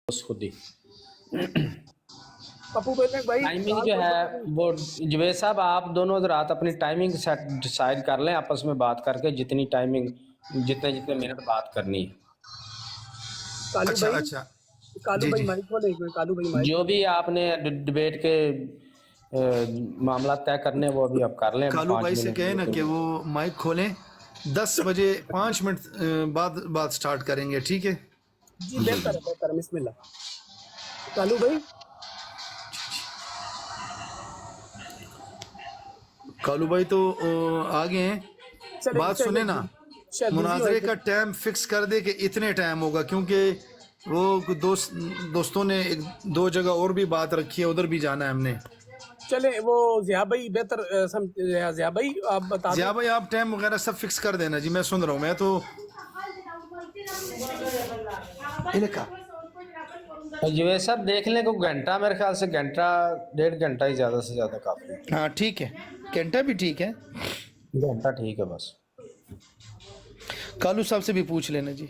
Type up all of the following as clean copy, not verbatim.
خود ہی پپو بولے بھائی ٹائمنگ جو ہے وہ جوید صاحب آپ دونوں حضرات اپنی ٹائمنگ سیٹ ڈیسائیڈ کر لیں آپس میں بات کر کے جتنی ٹائمنگ جتنے منٹ بات کرنی ہے. کالو اچھا بھائی اچھا کالو جی بھائی جی مائک کھولے ایک منٹ کالو بھائی مائک جو بھی آپ نے ڈبیٹ کے معاملات طے کرنے وہ ابھی آپ کر لیں. کالو 5 بھائی سے منٹ کہیں نا 2 کہ منٹ وہ مائک کھولیں 10 بجے 5 منٹ بعد بات سٹارٹ کریں گے ٹھیک ہے. جی بہتر ہے بسم اللہ. کالو بھائی کالو بھائی تو آگے ہیں. چلے بات چلے سنیں نا شاید بزی ہوئے مناظرے تھے. کا ٹائم فکس کر دے کہ اتنے ٹائم ہوگا کیونکہ وہ دوستوں نے 2 جگہ اور بھی بات رکھی ہے ادھر بھی جانا ہے ہم نے. چلے وہ ضیاء بھائی بہتر ضیاء بھائی آپ بتا دیں. ضیاء بھائی آپ ٹائم وغیرہ سب فکس کر دینا جی میں سن رہا ہوں. میں تو جوید صاحب دیکھ لیں کوئی گھنٹہ میرے خیال سے گھنٹہ 1.5 گھنٹہ ہی زیادہ سے زیادہ کافی ہے. ہاں ٹھیک ہے گھنٹہ بھی ٹھیک ہے. گھنٹہ ٹھیک ہے بس. کالو صاحب سے بھی پوچھ لینا جی.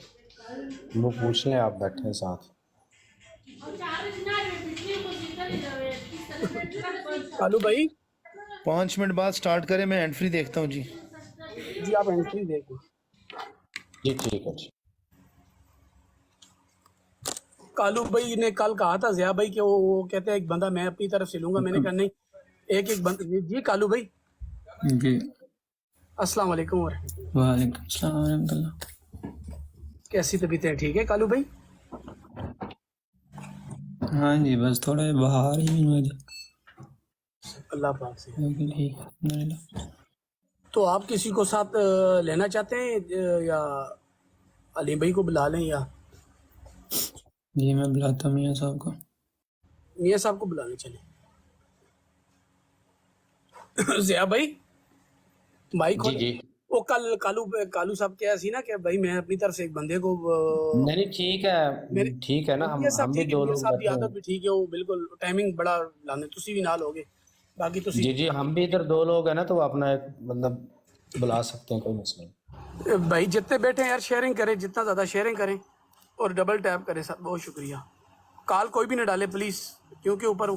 وہ پوچھ لیں آپ بیٹھے ہیں ساتھ. کالو بھائی 5 منٹ بعد سٹارٹ کریں میں ہینڈ فری دیکھتا ہوں جی. جی آپ انٹری دیکھیں. جی ٹھیک ہے جی. کالو بھائی نے کل کہا تھا ضیاء بھائی کہ وہ کہتے ہیں ایک بندہ میں اپنی طرف سے لوں گا. میں نے کہا نہیں ایک بندہ. جی کالو بھائی جی السلام علیکم ورحمۃ اللہ. وعلیکم السلام ورحمۃ اللہ. کیسی طبیعت ہے ٹھیک ہے کالو بھائی؟ ہاں جی بس تھوڑے باہر ہی مجھے اللہ پاک سے. ٹھیک الحمدللہ. تو آپ کسی کو ساتھ لینا چاہتے ہیں یا علی بھائی کو بلا لیں یا جی میں بلاتا ہوں میاں صاحب کو. میاں صاحب کو بلانے چلیں. ضیاء بھائی بھائی جی کھولے. جی وہ کل کالو صاحب کیا سی نا کہ بھائی میں اپنی طرف سے ایک بندے کو نہیں ٹھیک میرے ہے ٹھیک ہے نا. میاں صاحب ہم بھی ٹھیک ہے. 2 میاں لوگ صاحب کی بیٹھے عادت ہیں. بھی ٹھیک ہے. وہ بالکل ٹائمنگ بڑا لانے تسی بھی نال ہوگے باقی تسی جی جی ہم بھی ادھر 2 لوگ ہیں نا تو اپنا ایک بندہ بلا سکتے ہیں کوئی مسئلہ نہیں. بھائی جتنے بیٹھے ہیں یار شیئرنگ کریں جتنا زیادہ شیئرنگ کریں اور ڈبل ٹیپ کریں سر. بہت شکریہ. کال کوئی بھی نہ ڈالے پلیز کیونکہ اوپر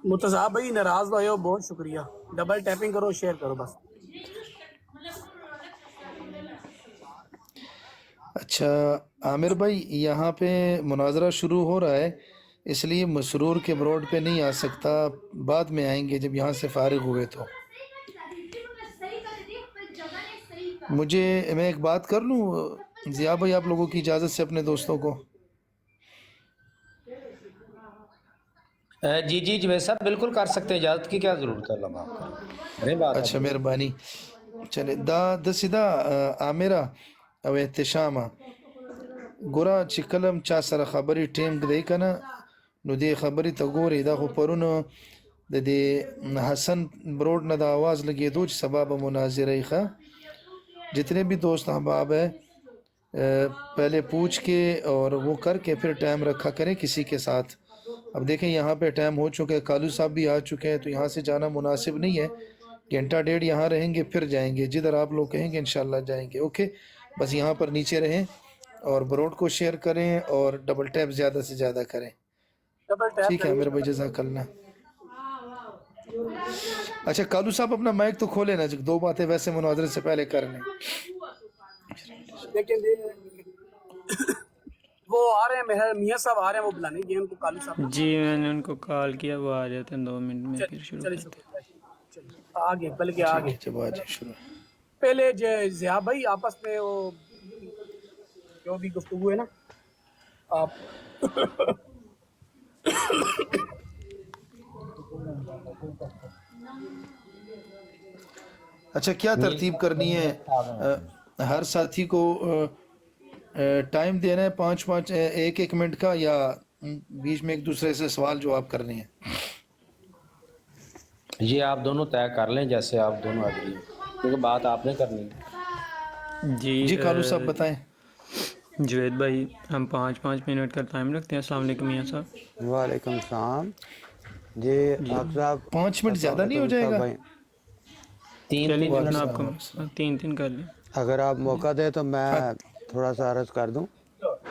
مرتضیٰ بھائی ناراض ہوئے ہو. بہت شکریہ. ڈبل ٹیپنگ کرو شیئر کرو بس. اچھا عامر بھائی یہاں پہ مناظرہ شروع ہو رہا ہے اس لیے مسرور کے بروڈ پہ نہیں آ سکتا. بعد میں آئیں گے جب یہاں سے فارغ ہوئے تو. میں ایک بات کر لوں ضیاء بھائی آپ لوگوں کی اجازت سے اپنے دوستوں کو. جی جی جوید صاحب بالکل کر سکتے ہیں. اجازت کی کیا ضرورت ہے. اللہ معاف کریں بات آپ. اچھا مہربانی. چلے دا سیدھا عامرہ او احتشامہ ګوره چې کله هم چا سره خبرې ټیم دی که نه نو دې خبرې ته ګورې. دا خو پرونه د دې حسن بروډ نه د آواز لګېدو چې سبا به مناظره یې ښه. جتنے بھی دوست احباب ہیں پہلے پوچھ کے اور وہ کر کے پھر ٹائم رکھا کریں کسی کے ساتھ. اب دیکھیں یہاں پہ ٹائم ہو چکے ہیں. کالو صاحب بھی آ چکے ہیں تو یہاں سے جانا مناسب نہیں ہے. گھنٹہ 1.5 یہاں رہیں گے پھر جائیں گے جدھر آپ لوگ کہیں گے انشاءاللہ جائیں گے. اوکے بس یہاں پر نیچے رہیں اور بروڈ کو شیئر کریں اور ڈبل ٹیپ زیادہ سے زیادہ کریں. ڈبل ٹیپ ٹھیک ہے کریں. میرے بھائی جزاک اللہ. اچھا کالو صاحب اپنا مائک تو کھولے نا. 2 باتیں ویسے مناظرے سے پہلے کر لیں. لیکن وہ آ رہے ہیں میاں صاحب آ رہے ہیں وہ بلانے گئے ان کو کالو صاحب. جی میں نے ان کو کال کیا وہ آ جاتے ہیں 2 منٹ میں پھر شروع چلے کرتے ہیں. شکریہ. چلیے آگے بلکہ ٹھیک آگے ہے جب آ جائیں شروع. پہلے ضیاء بھائی آپس میں وہ جو بھی گفتگو ہے نا آپ اچھا کیا ترتیب کرنی ہے ہر ساتھی کو ٹائم دینا ہے 1 منٹ کا یا بیچ میں ایک دوسرے سے سوال جواب کرنے ہیں؟ یہ آپ دونوں طے کر لیں جیسے آپ دونوں اگری ہیں کیونکہ بات آپ نے کرنی ہے. جی کالو صاحب بتائیں. جوید بھائی ہم 5 منٹ کا ٹائم رکھتے ہیں. السلام علیکم میاں صاحب. وعلیکم السلام. جی آپ صاحب 5 منٹ السلام زیادہ نہیں ہو علیکم جائے صاحب گا؟ بھائی. 3 چلیے جتنا آپ وعلیکم کو السلام. 3 کر لیں. اگر آپ موقع دیں تو میں تھوڑا سا عرض کر دوں.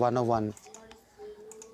101।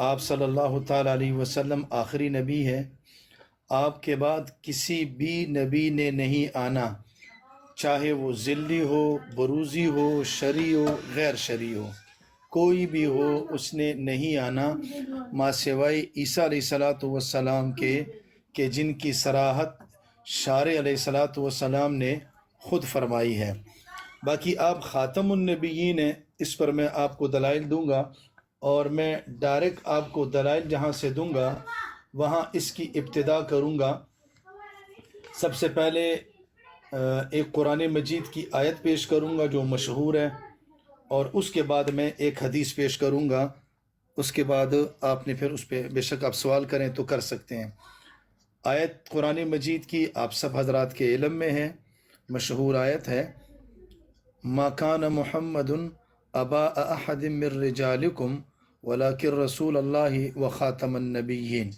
آپ صلی اللہ تعالیٰ علیہ وسلم آخری نبی ہے، آپ کے بعد کسی بھی نبی نے نہیں آنا، چاہے وہ ذلی ہو، بروزی ہو، شرعی ہو، غیر شرعی ہو، کوئی بھی ہو، اس نے نہیں آنا ما سوائے عیسیٰ علیہ السلام کے، کہ جن کی صراحت شارع علیہ السلام نے خود فرمائی ہے۔ باقی آپ خاتم النبیین ہیں، اس پر میں آپ کو دلائل دوں گا، اور میں ڈائریکٹ آپ کو دلائل جہاں سے دوں گا وہاں اس کی ابتدا کروں گا۔ سب سے پہلے ایک قرآن مجید کی آیت پیش کروں گا جو مشہور ہے، اور اس کے بعد میں ایک حدیث پیش کروں گا، اس کے بعد آپ نے پھر اس پہ بے شک آپ سوال کریں تو کر سکتے ہیں۔ آیت قرآن مجید کی آپ سب حضرات کے علم میں ہے، مشہور آیت ہے، ما کان محمد ابا احد من رجالکم ولکن رسول اللہ وخاتم النبیین۔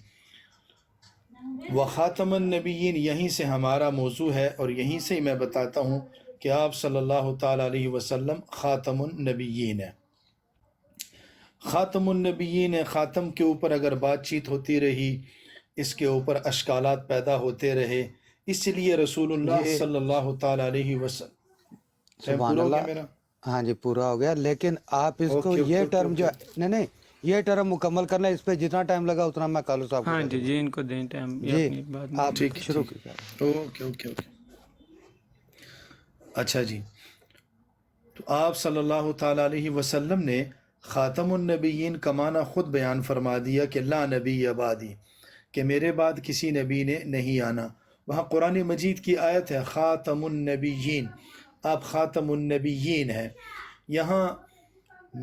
وخاتم النبیین یہیں سے ہمارا موضوع ہے، اور یہیں سے ہی میں بتاتا ہوں کہ آپ صلی اللہ تعالیٰ علیہ وسلم خاتم النبیین ہے۔ خاتم النبیین ہے، خاتم کے اوپر اگر بات چیت ہوتی رہی، اس کے اوپر اشکالات پیدا ہوتے رہے، اس لیے رسول اللہ صلی اللہ تعالیٰ علیہ وسلم سبحان اللہ۔ ہاں جی پورا ہو گیا، لیکن آپ اس کو یہ ٹرم جو نہیں یہ ٹرم مکمل کرنا ہے، اس پہ جتنا ٹائم لگا اتنا میں کالو صاحب ہاں جی جی ان کو دیں ٹائم، جی آپ شروع کیجیے۔ Okay okay okay. اچھا جی، تو آپ صلی اللہ تعالیٰ علیہ وسلم نے خاتم النبیین کا معنی خود بیان فرما دیا کہ لا نبی بعدی، کہ میرے بعد کسی نبی نے نہیں آنا۔ وہاں قرآن مجید کی آیت ہے خاتم النبیین، آپ خاتم النبیین ہیں۔ یہاں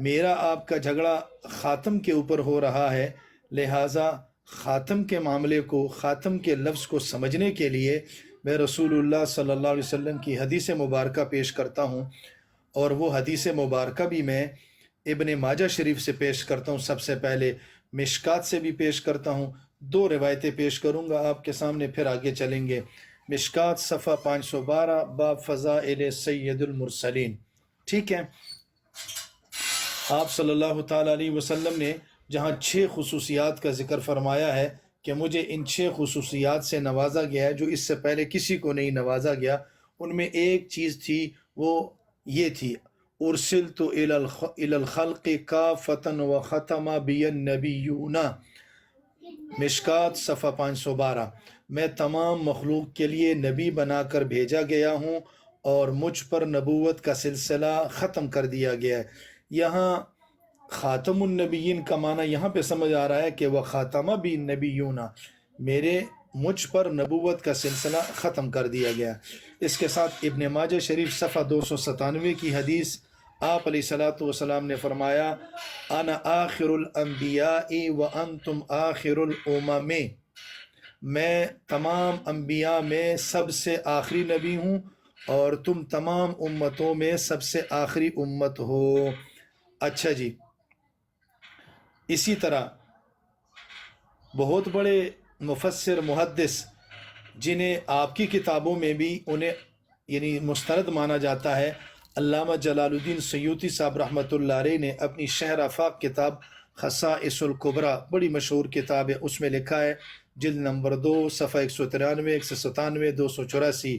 میرا آپ کا جھگڑا خاتم کے اوپر ہو رہا ہے، لہٰذا خاتم کے معاملے کو، خاتم کے لفظ کو سمجھنے کے لیے میں رسول اللہ صلی اللہ علیہ وسلم کی حدیث مبارکہ پیش کرتا ہوں، اور وہ حدیث مبارکہ بھی میں ابن ماجہ شریف سے پیش کرتا ہوں، سب سے پہلے مشکات سے بھی پیش کرتا ہوں۔ دو روایتیں پیش کروں گا آپ کے سامنے، پھر آگے چلیں گے۔ مشکات صفحہ 512، باب فضائل سید المرسلین، ٹھیک ہے۔ آپ صلی اللہ تعالیٰ علیہ وسلم نے جہاں 6 خصوصیات کا ذکر فرمایا ہے کہ مجھے ان 6 خصوصیات سے نوازا گیا ہے جو اس سے پہلے کسی کو نہیں نوازا گیا، ان میں ایک چیز تھی، وہ یہ تھی ارسلت الی الخلق کافۃ وختم بی النبیون، مشکات صفحہ 512، میں تمام مخلوق کے لیے نبی بنا کر بھیجا گیا ہوں اور مجھ پر نبوت کا سلسلہ ختم کر دیا گیا ہے۔ یہاں خاتم النبیین کا معنی یہاں پہ سمجھ آ رہا ہے کہ وہ خاتمہ بھی نبیون، مجھ پر نبوت کا سلسلہ ختم کر دیا گیا۔ اس کے ساتھ ابن ماجہ شریف صفحہ 297 کی حدیث، آپ علیہ الصلوۃ والسلام نے فرمایا انا آخر الانبیاء وانتم آخر الامم، میں تمام انبیاء میں سب سے آخری نبی ہوں اور تم تمام امتوں میں سب سے آخری امت ہو۔ اچھا جی، اسی طرح بہت بڑے مفسر محدث جنہیں آپ کی کتابوں میں بھی انہیں یعنی مستند مانا جاتا ہے، علامہ جلال الدین سیوطی صاحب رحمۃ اللہ علیہ نے اپنی شہر آفاق کتاب خصائص الکبریٰ، بڑی مشہور کتاب ہے، اس میں لکھا ہے جلد نمبر 2 صفحہ 193 197 284،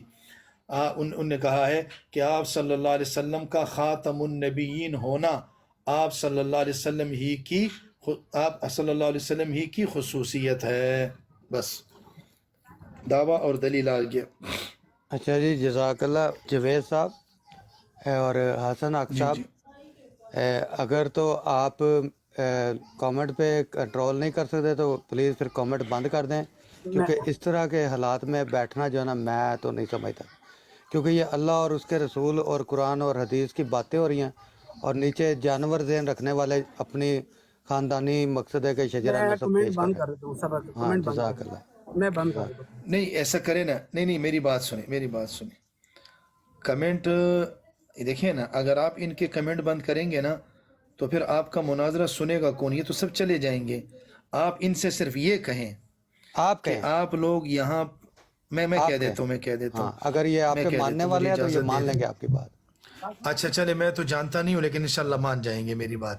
ان نے کہا ہے کہ آپ صلی اللہ علیہ وسلم کا خاتم النبیین ہونا آپ صلی اللہ علیہ وسلم ہی کی خصوصیت ہے۔ بس دعویٰ اور دلیل آ گیا۔ اچھا جی جزاک اللہ جوید صاحب اور حسن آق صاحب، اگر تو آپ کامنٹ پہ کنٹرول نہیں کر سکتے تو پلیز پھر کامنٹ بند کر دیں، کیونکہ اس طرح کے حالات میں بیٹھنا جو ہے نا میں تو نہیں سمجھتا، کیونکہ یہ اللہ اور اس کے رسول اور قرآن اور حدیث کی باتیں ہو رہی ہیں، اور نیچے جانور ذہن رکھنے والے اپنی خاندانی مقصد ہے کہ شجرہ نسب پیش کر رہے ہیں۔ ہاں جزاک اللہ۔ میں بند کر دوں۔ نہیں ایسا کرے نا، نہیں میری بات سنیں، کمنٹ دیکھیں نا، اگر آپ ان کے کمنٹ بند کریں گے نا تو پھر آپ کا مناظرہ سنے گا کون؟ یہ تو سب چلے جائیں گے۔ آپ ان سے صرف یہ کہیں آپ کہ کہیں آپ لوگ یہاں میں کہہ دیتا ہوں ہاں، اگر یہ آپ کے ماننے والے ہیں تو یہ مان لیں گے آپ کی بات۔ اچھا چلے، میں تو جانتا نہیں ہوں لیکن انشاءاللہ مان جائیں گے میری بات۔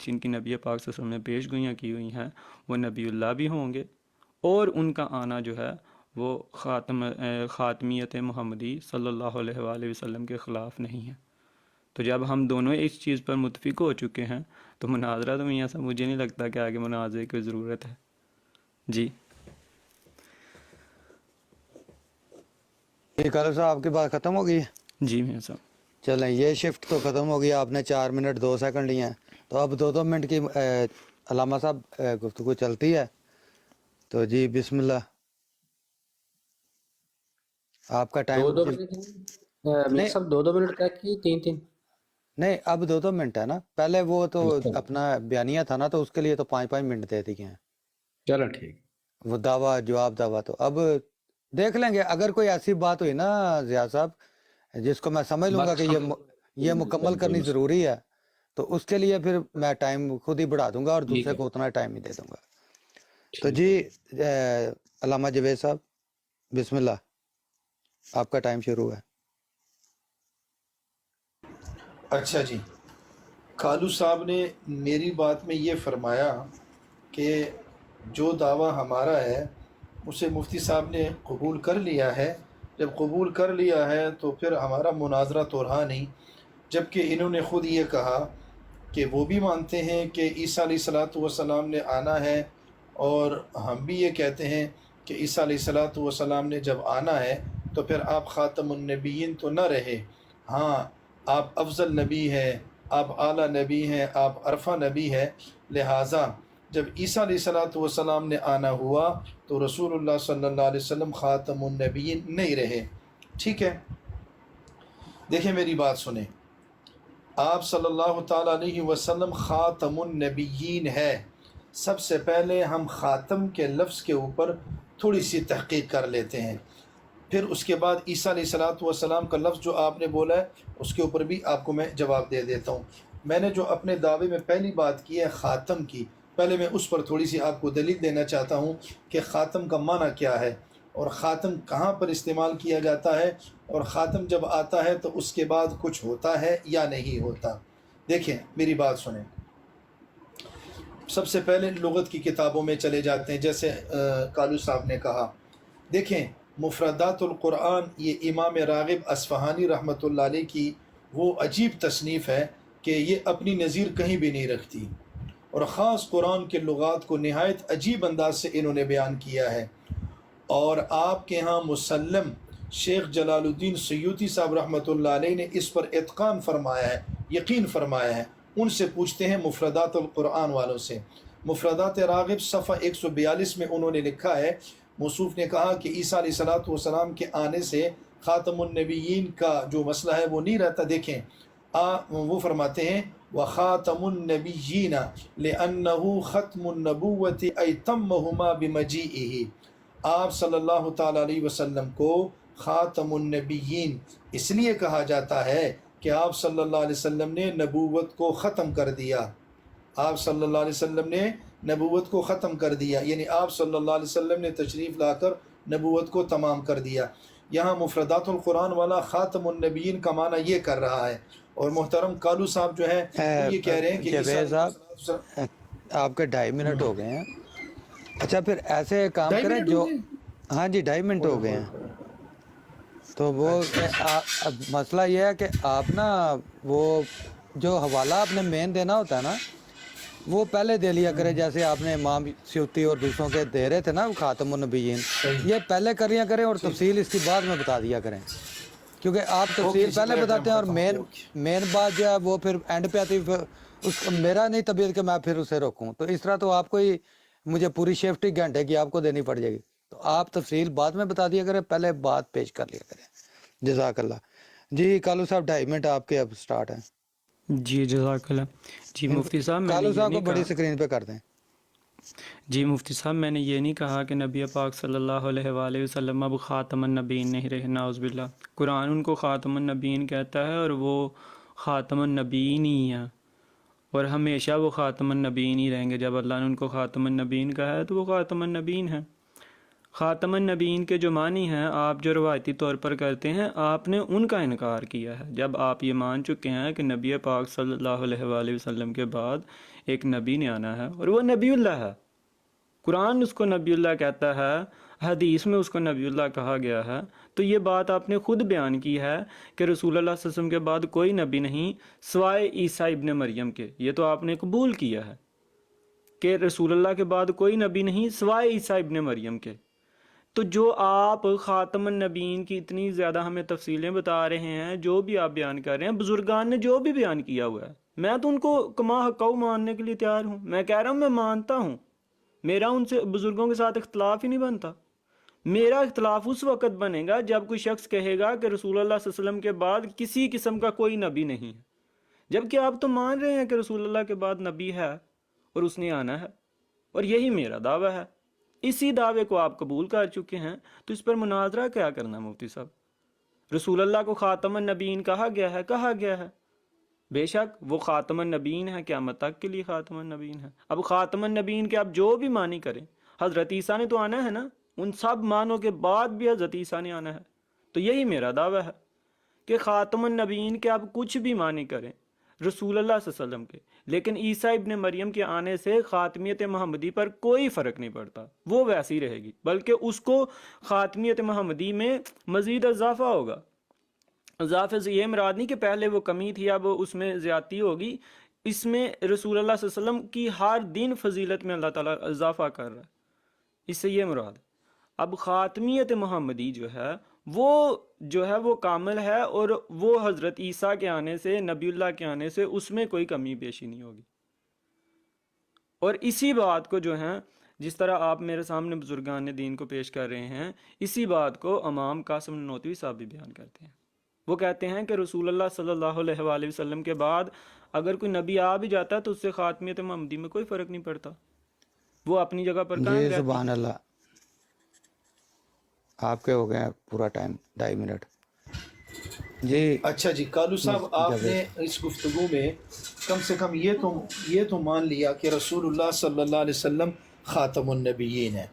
جن کی نبی پاک صلی اللہ علیہ وسلم نے پیش گوئیاں کی ہوئی ہیں وہ نبی اللہ بھی ہوں گے، اور ان کا آنا جو ہے وہ خاتمیت محمدی صلی اللہ علیہ وآلہ وسلم کے خلاف نہیں ہے۔ تو جب ہم دونوں اس چیز پر متفق ہو چکے ہیں تو مناظرہ تو میاں صاحب مجھے نہیں لگتا کہ آگے مناظرے کی ضرورت ہے۔ جی یہ کالو صاحب آپ کی بات ختم ہو گئی ہے؟ جی میاں صاحب۔ چلیں یہ شفٹ تو ختم ہو گئی، آپ نے 4 منٹ 2 سیکنڈ لیے ہیں، تو اب 2 منٹ کی علامہ صاحب گفتگو چلتی ہے، تو جی بسم اللہ آپ کا ٹائم۔ 2 منٹ میاں صاحب 2 منٹ طے کی 3 نہیں اب 2 منٹ ہے نا، پہلے وہ تو اپنا بیانیہ تھا نا، تو اس کے لیے تو 5 منٹ دے دیے ہیں، چلو ٹھیک۔ وہ دعویٰ جواب دعویٰ، تو اب دیکھ لیں گے اگر کوئی ایسی بات ہوئی نا ضیاء صاحب جس کو میں سمجھ لوں گا کہ یہ مکمل کرنی ضروری ہے، تو اس کے لیے پھر میں ٹائم خود ہی بڑھا دوں گا اور دوسرے کو اتنا ٹائم ہی دے دوں گا۔ تو جی علامہ جاوید صاحب بسم اللہ آپ کا ٹائم شروع ہے۔ اچھا جی، کالو صاحب نے میری بات میں یہ فرمایا کہ جو دعویٰ ہمارا ہے اسے مفتی صاحب نے قبول کر لیا ہے، جب قبول کر لیا ہے تو پھر ہمارا مناظرہ تو رہا نہیں، جبکہ انہوں نے خود یہ کہا کہ وہ بھی مانتے ہیں کہ عیسیٰ علیہ الصلاۃ والسلام نے آنا ہے، اور ہم بھی یہ کہتے ہیں کہ عیسیٰ علیہ الصلاۃ والسلام نے جب آنا ہے تو پھر آپ خاتم النبیین تو نہ رہے، ہاں آپ افضل نبی ہیں، آپ اعلیٰ نبی ہیں، آپ عرفہ نبی ہیں، لہٰذا جب عیسیٰ علیہ الصلاۃ والسلام نے آنا ہوا تو رسول اللہ صلی اللہ علیہ وسلم خاتم النبیین نہیں رہے۔ ٹھیک ہے، دیکھیں میری بات سنیں، آپ صلی اللہ تعالیٰ علیہ وسلم خاتم النبیین ہے۔ سب سے پہلے ہم خاتم کے لفظ کے اوپر تھوڑی سی تحقیق کر لیتے ہیں، پھر اس کے بعد عیسیٰ علیہ الصلاۃ والسلام کا لفظ جو آپ نے بولا ہے اس کے اوپر بھی آپ کو میں جواب دے دیتا ہوں۔ میں نے جو اپنے دعوے میں پہلی بات کی ہے خاتم کی، پہلے میں اس پر تھوڑی سی آپ کو دلیل دینا چاہتا ہوں کہ خاتم کا معنی کیا ہے، اور خاتم کہاں پر استعمال کیا جاتا ہے، اور خاتم جب آتا ہے تو اس کے بعد کچھ ہوتا ہے یا نہیں ہوتا۔ دیکھیں میری بات سنیں، سب سے پہلے لغت کی کتابوں میں چلے جاتے ہیں، جیسے کالو صاحب نے کہا، دیکھیں مفردات القرآن یہ امام راغب اصفہانی رحمۃ اللہ علیہ کی وہ عجیب تصنیف ہے کہ یہ اپنی نظیر کہیں بھی نہیں رکھتی، اور خاص قرآن کے لغات کو نہایت عجیب انداز سے انہوں نے بیان کیا ہے۔ اور آپ کے ہاں مسلم شیخ جلال الدین سیوطی صاحب رحمۃ اللہ علیہ نے اس پر اتقان فرمایا ہے، یقین فرمایا ہے۔ ان سے پوچھتے ہیں مفردات القرآن والوں سے، مفردات راغب صفحہ 142 میں انہوں نے لکھا ہے، موصوف نے کہا کہ عیسیٰ علیہ الصلاۃ والسلام کے آنے سے خاتم النبیین کا جو مسئلہ ہے وہ نہیں رہتا۔ دیکھیں وہ فرماتے ہیں وَخَاتَمُ النَّبِيِّينَ لِأَنَّهُ ختم النبوت أي تمهما بمجيئه، آپ صلی اللہ تعالیٰ علیہ وسلم کو خاتم النبیین اس لیے کہا جاتا ہے کہ آپ صلی اللہ علیہ وسلم نے نبوت کو ختم کر دیا، آپ صلی اللہ علیہ وسلم نے نبوت کو ختم کر دیا، یعنی آپ صلی اللہ علیہ وسلم نے تشریف لا کر نبوت کو تمام کر دیا۔ یہاں مفردات القرآن والا خاتم النبیین کا معنی یہ کر رہا ہے، اور محترم کالو صاحب جو ہے وہ یہ کہہ رہے ہیں کہ جاوید صاحب آپ کے 2.5 منٹ ہو گئے ہیں۔ اچھا پھر ایسے کام کریں جو ہاں جی 2.5 منٹ ہو گئے ہیں، تو وہ مسئلہ یہ ہے کہ آپ نا وہ جو حوالہ آپ نے مین دینا ہوتا ہے نا وہ پہلے دے لیا کریں، جیسے آپ نے امام سیوطی اور دوسروں کے دے رہے تھے نا خاتم النبیین، یہ پہلے کر لیا کریں اور تفصیل اس کی بعد میں بتا دیا کریں، کیونکہ آپ تفصیل پہلے بتاتے ہیں اور مین بات جو ہے وہ پھر اینڈ پہ آتی ہے، اس میرا نہیں طبیعت کہ میں پھر اسے روکوں، تو اس طرح تو آپ کو ہی مجھے پوری شفٹ ہی گھنٹے کی آپ کو دینی پڑ جائے گی، تو آپ تفصیل بعد میں بتا دیا کریں، پہلے بات پیش کر لیا کریں۔ جزاک اللہ۔ جی کالو صاحب 2.5 منٹ آپ کے اب سٹارٹ ہیں۔ جی جزاک اللہ۔ جی مفتی صاحب میں نے کالو یہ صاحب کو نہیں بڑی کہا، سکرین پہ کر دیں۔ جی مفتی صاحب میں نے یہ نہیں کہا کہ نبی پاک صلی اللہ علیہ وآلہ وسلم اب خاتم النبیین نہیں رہے، نعوذ باللہ۔ قرآن ان کو خاتم النبیین کہتا ہے اور وہ خاتم النبیین ہی ہیں، اور ہمیشہ وہ خاتم النبیین ہی رہیں گے۔ جب اللہ نے ان کو خاتم النبیین کہا ہے تو وہ خاتم النبیین ہیں۔ خاتم النبیین کے جو معنی ہیں آپ جو روایتی طور پر کرتے ہیں، آپ نے ان کا انکار کیا ہے۔ جب آپ یہ مان چکے ہیں کہ نبی پاک صلی اللہ علیہ وآلہ وسلم کے بعد ایک نبی نے آنا ہے اور وہ نبی اللہ ہے، قرآن اس کو نبی اللہ کہتا ہے، حدیث میں اس کو نبی اللہ کہا گیا ہے، تو یہ بات آپ نے خود بیان کی ہے کہ رسول اللہ صلی اللہ علیہ وسلم کے بعد کوئی نبی نہیں سوائے عیسیٰ ابن مریم کے۔ یہ تو آپ نے قبول کیا ہے کہ رسول اللہ کے بعد کوئی نبی نہیں سوائے عیسیٰ ابن مریم کے۔ تو جو آپ خاتم النبیین کی اتنی زیادہ ہمیں تفصیلیں بتا رہے ہیں، جو بھی آپ بیان کر رہے ہیں، بزرگان نے جو بھی بیان کیا ہوا ہے، میں تو ان کو کما حقہ ماننے کے لیے تیار ہوں۔ میں کہہ رہا ہوں میں مانتا ہوں، میرا ان سے بزرگوں کے ساتھ اختلاف ہی نہیں بنتا۔ میرا اختلاف اس وقت بنے گا جب کوئی شخص کہے گا کہ رسول اللہ صلی اللہ علیہ وسلم کے بعد کسی قسم کا کوئی نبی نہیں ہے، جبکہ آپ تو مان رہے ہیں کہ رسول اللہ کے بعد نبی ہے اور اس نے آنا ہے، اور یہی میرا دعویٰ ہے۔ اسی دعوے کو آپ قبول کر چکے ہیں، تو اس پر مناظرہ کیا کرنا مفتی صاحب؟ رسول اللہ کو خاتم النبیین کہا گیا ہے، بے شک وہ خاتم النبیین ہے، قیامت تک کے لیے خاتم النبیین ہے۔ اب خاتم النبیین کے آپ جو بھی معنی کریں، حضرت عیسیٰ نے تو آنا ہے نا، ان سب معنوں کے بعد بھی حضرت عیسیٰ نے آنا ہے۔ تو یہی میرا دعویٰ ہے کہ خاتم النبیین کے آپ کچھ بھی معنی کریں رسول اللہ صلی اللہ علیہ وسلم کے، لیکن عیسیٰ ابن مریم کے آنے سے خاتمیت محمدی پر کوئی فرق نہیں پڑتا، وہ ویسی رہے گی، بلکہ اس کو خاتمیت محمدی میں مزید اضافہ ہوگا۔ اضافے سے یہ مراد نہیں کہ پہلے وہ کمی تھی اب اس میں زیادتی ہوگی، اس میں رسول اللہ صلی اللہ علیہ وسلم کی ہر دن فضیلت میں اللہ تعالیٰ اضافہ کر رہا ہے، اس سے یہ مراد ہے۔ اب خاتمیت محمدی جو ہے وہ کامل ہے، اور وہ حضرت عیسیٰ کے آنے سے، نبی اللہ کے آنے سے اس میں کوئی کمی بیشی نہیں ہوگی۔ اور اسی بات کو جو ہے، جس طرح آپ میرے سامنے بزرگان دین کو پیش کر رہے ہیں، اسی بات کو امام قاسم نانوتوی صاحب بھی بیان کرتے ہیں۔ وہ کہتے ہیں کہ رسول اللہ صلی اللہ علیہ وآلہ وسلم کے بعد اگر کوئی نبی آ بھی جاتا ہے تو اس سے خاتمیت محمدی میں کوئی فرق نہیں پڑتا، وہ اپنی جگہ پر قائم جی رہتی ہے۔ سبحان اللہ، آپ کے ہو گئے ہیں پورا ٹائم 2.5 منٹ۔ جی اچھا جی کالو صاحب، آپ نے اس گفتگو میں کم سے کم یہ تو مان لیا کہ رسول اللہ صلی اللہ علیہ وسلم خاتم النبیین ہے۔